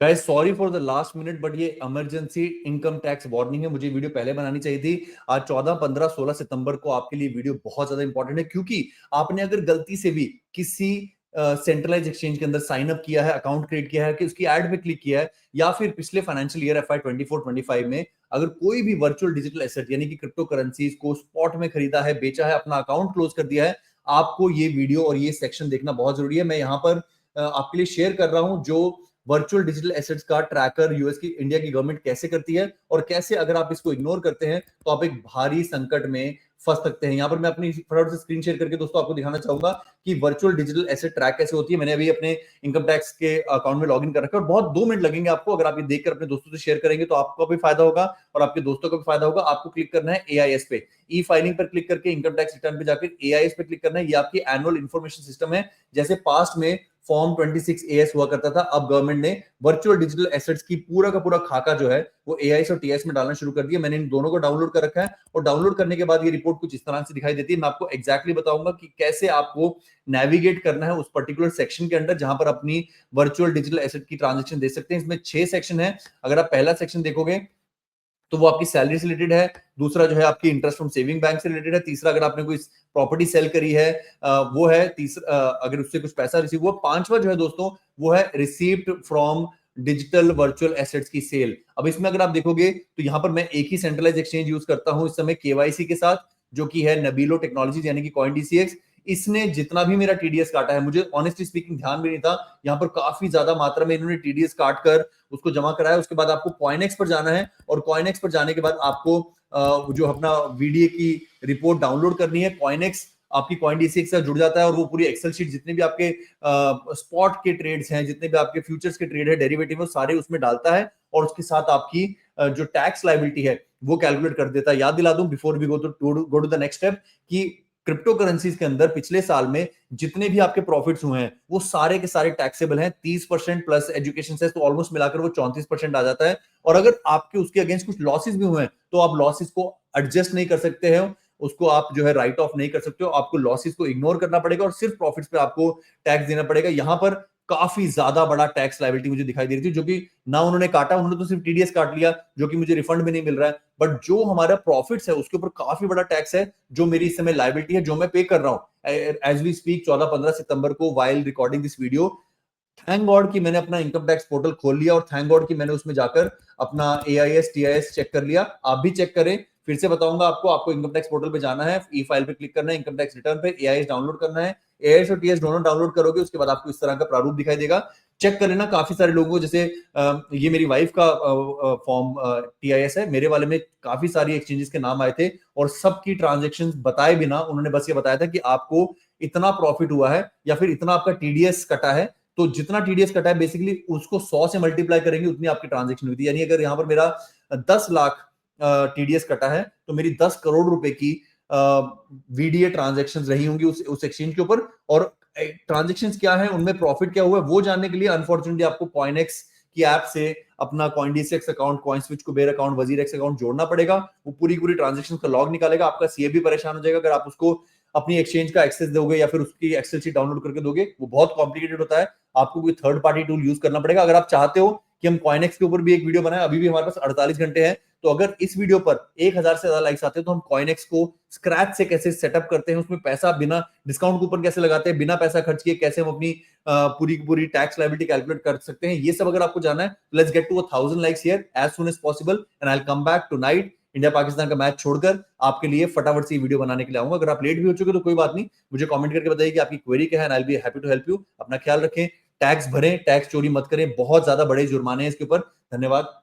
Guys sorry for the last minute, but ये emergency income tax warning है। मुझे video पहले बनानी चाहिए थी। आज 14, 15, 16 सितंबर को आपके लिए वीडियो बहुत ज्यादा इंपॉर्टेंट है, क्योंकि आपने अगर गलती से भी किसी सेंट्रलाइज एक्सचेंज के अंदर साइन अप किया है, अकाउंट क्रिएट किया है, कि उसकी एड पे क्लिक किया है, या फिर पिछले फाइनेंशियल ईयर FY 24-25 में अगर कोई भी वर्चुअल डिजिटल एसेट यानी कि क्रिप्टो करेंसीज को स्पॉट में खरीदा है, बेचा है, अपना अकाउंट क्लोज कर दिया है, आपको ये वीडियो और ये सेक्शन देखना बहुत जरूरी है। मैं यहाँ पर आपके लिए शेयर कर रहा हूं जो वर्चुअल डिजिटल एसेट्स का ट्रैकर यूएस की, इंडिया की गवर्नमेंट कैसे करती है, और कैसे अगर आप इसको इग्नोर करते हैं तो आप एक भारी संकट में फंस सकते हैं। यहां पर मैं अपनी फटाफट से स्क्रीन शेयर करके दोस्तों आपको दिखाना चाहूंगा कि वर्चुअल डिजिटल एसेट ट्रैक कैसे होती है। मैंने अभी अपने इनकम टैक्स के अकाउंट में लॉगिन कर रखा है और बहुत 2 मिनट लगेंगे आपको। अगर आप ये देखकर अपने दोस्तों से शेयर करेंगे तो आपको भी फायदा होगा और आपके दोस्तों को भी फायदा होगा। आपको क्लिक करना है एआईएस पे, ई फाइलिंग पर क्लिक करके इनकम टैक्स रिटर्न पे जाकर एआईएस पे क्लिक करना है। ये आपकी एनुअल इन्फॉर्मेशन सिस्टम है। जैसे पास्ट में फॉर्म 26AS हुआ करता था, अब गवर्नमेंट ने वर्चुअल डिजिटल एसेट्स की पूरा का पूरा खाका जो है वो एआईएस और टीआईएस में डालना शुरू कर दिया। मैंने इन दोनों को डाउनलोड कर रखा है और डाउनलोड करने के बाद ये रिपोर्ट कुछ इस तरह से दिखाई देती है। मैं आपको एग्जैक्टली बताऊंगा कि कैसे आपको नेविगेट करना है उस पर्टिकुलर सेक्शन के अंदर जहां पर अपनी वर्चुअल डिजिटल एसेट की ट्रांजेक्शन दे सकते हैं। इसमें 6 सेक्शन है। अगर आप पहला सेक्शन देखोगे तो वो आपकी सैलरी से रिलेटेड है। दूसरा जो है आपकी इंटरेस्ट फ्रॉम सेविंग बैंक से रिलेटेड है। तीसरा अगर आपने कोई प्रॉपर्टी सेल करी है वो है। तीसरा अगर उससे कुछ पैसा रिसीव हुआ। पांचवा जो है दोस्तों वो है received from digital virtual assets की सेल। अब इसमें अगर आप देखोगे तो यहां पर मैं एक ही सेंट्रलाइज एक्सचेंज यूज करता हूं इस समय केवाईसी के साथ, जो कि है नबीलो टेक्नोलॉजीज यानी कि कॉइन डीसीएक्स। इसने जितना भी मेरा टीडीएस काटा है, मुझे ऑनेस्टली स्पीकिंग ध्यान भी नहीं था, यहाँ पर काफी ज्यादा मात्रा में इन्होंने टीडीएस काट कर उसको जमा कराया। उसके बाद आपको कॉइनएक्स पर जाना है और कॉइनएक्स पर जाने के बाद आपको जो अपना वीडीए की रिपोर्ट डाउनलोड करनी है। कॉइनएक्स आपकी कॉइन डीसीएक्स से जुड़ जाता है और वो पूरी एक्सेल शीट जितने भी आपके स्पॉट के ट्रेड्स हैं, जितने भी आपके फ्यूचर्स के ट्रेड है, डेरिवेटिव, वो सारे उसमें डालता है और उसके साथ आपकी जो टैक्स लायबिलिटी है वो कैलकुलेट कर देता है। याद दिला दूं before we go to the next step कि क्रिप्टो करेंसीज के अंदर पिछले साल में जितने भी आपके प्रॉफिट्स हुए हैं वो सारे के सारे टैक्सेबल हैं। 30% प्लस एजुकेशन सेस, तो ऑलमोस्ट मिलाकर वो 34% आ जाता है। और अगर आपके उसके अगेंस्ट कुछ लॉसेस भी हुए हैं तो आप लॉसेस को एडजस्ट नहीं कर सकते हैं, उसको आप जो है राइट ऑफ नहीं कर सकते हो। आपको लॉसेस को इग्नोर करना पड़ेगा और सिर्फ प्रॉफिट्स पे आपको टैक्स देना पड़ेगा। यहां पर काफी ज्यादा बड़ा टैक्स लायबिलिटी मुझे दिखाई दे रही थी, जो कि ना उन्होंने काटा, उन्होंने तो सिर्फ टीडीएस काट लिया, जो कि मुझे रिफंड भी नहीं मिल रहा है। बट जो हमारा प्रॉफिट्स है उसके ऊपर काफी बड़ा टैक्स है, जो मेरी इस समय लायबिलिटी है, जो मैं पे कर रहा हूं एज वी स्पीक 14-15 सितंबर को while recording this video. Thank God कि मैंने अपना इनकम टैक्स पोर्टल खोल लिया और थैंक गॉड कि मैंने उसमें जाकर अपना एआईएस टीआईएस चेक कर लिया। आप भी चेक करें। फिर से बताऊंगा आपको इनकम टैक्स पोर्टल पे जाना है, ई फाइल पे क्लिक करना है, इनकम टैक्स रिटर्न पे एआईएस डाउनलोड करना है। एआईएस और टीएस दोनों डाउनलोड करोगे उसके बाद आपको इस तरह का प्रारूप दिखाई देगा। चेक कर लेना। काफी सारे लोगों को, जैसे ये मेरी वाइफ का फॉर्म टीआईएस है, मेरे वाले में काफी सारी एक्सचेंजेस के नाम आए थे और सबकी ट्रांजेक्शन बताए बिना उन्होंने बस ये बताया था कि आपको इतना प्रॉफिट हुआ है या फिर इतना आपका टीडीएस कटा है। तो जितना टीडीएस कटा है बेसिकली उसको 100 से मल्टीप्लाई करेंगे उतनी आपकी ट्रांजेक्शन हुई थी। यानी अगर यहां पर मेरा 10 लाख टीडीएस कटा है तो मेरी 10 करोड़ रुपए की वीडीए ट्रांजेक्शन रही होंगी उस एक्सचेंज के ऊपर। और ट्रांजेक्शन क्या है, उनमें प्रॉफिट क्या हुआ है, वो जानने के लिए अनफॉर्चुनेटली आपको कॉइनएक्स की ऐप से अपना CoinDCX account, CoinSwitch, Kuber account, WazirX account जोड़ना पड़ेगा। वो पूरी पूरी ट्रांजेक्शन का लॉग निकालेगा। आपका सीए भी परेशान हो जाएगा अगर आप उसको अपनी एक्सचेंज का एक्सेस दोगे या फिर उसकी एक्सेल शीट डाउनलोड करके दोगे। वो बहुत कॉम्प्लिकेटेड होता है, आपको कोई थर्ड पार्टी टूल यूज करना पड़ेगा। अगर आप चाहते हो कि हम कॉइनएक्स के ऊपर भी एक वीडियो बनाए, अभी भी हमारे पास 48 घंटे हैं, तो अगर इस वीडियो पर 1000 से ज्यादा लाइक्स आते हैं तो हम कॉइनएक्स को स्क्रैच से कैसे सेटअप करते हैं, उसमें पैसा बिना डिस्काउंट कूपन कैसे लगाते हैं, बिना पैसा खर्च किए कैसे हम अपनी पूरी की पूरी टैक्स लायबिलिटी कैलकुलेट कर सकते हैं, ये सब अगर आपको जाना है, let's get to 1000 likes here as soon as possible and I will come back tonight. India Pakistan का मैच छोड़कर आपके लिए फटाफट से वीडियो बनाने के लिए आऊंगा। अगर आप लेट भी हो चुके तो कोई बात नहीं, मुझे कमेंट करके बताइए कि आपकी क्वेरी क्या है and I will be happy to help you. अपना ख्याल रखें, टैक्स भरें, टैक्स चोरी मत करें, बहुत ज्यादा बड़े जुर्माने हैं इसके ऊपर। धन्यवाद।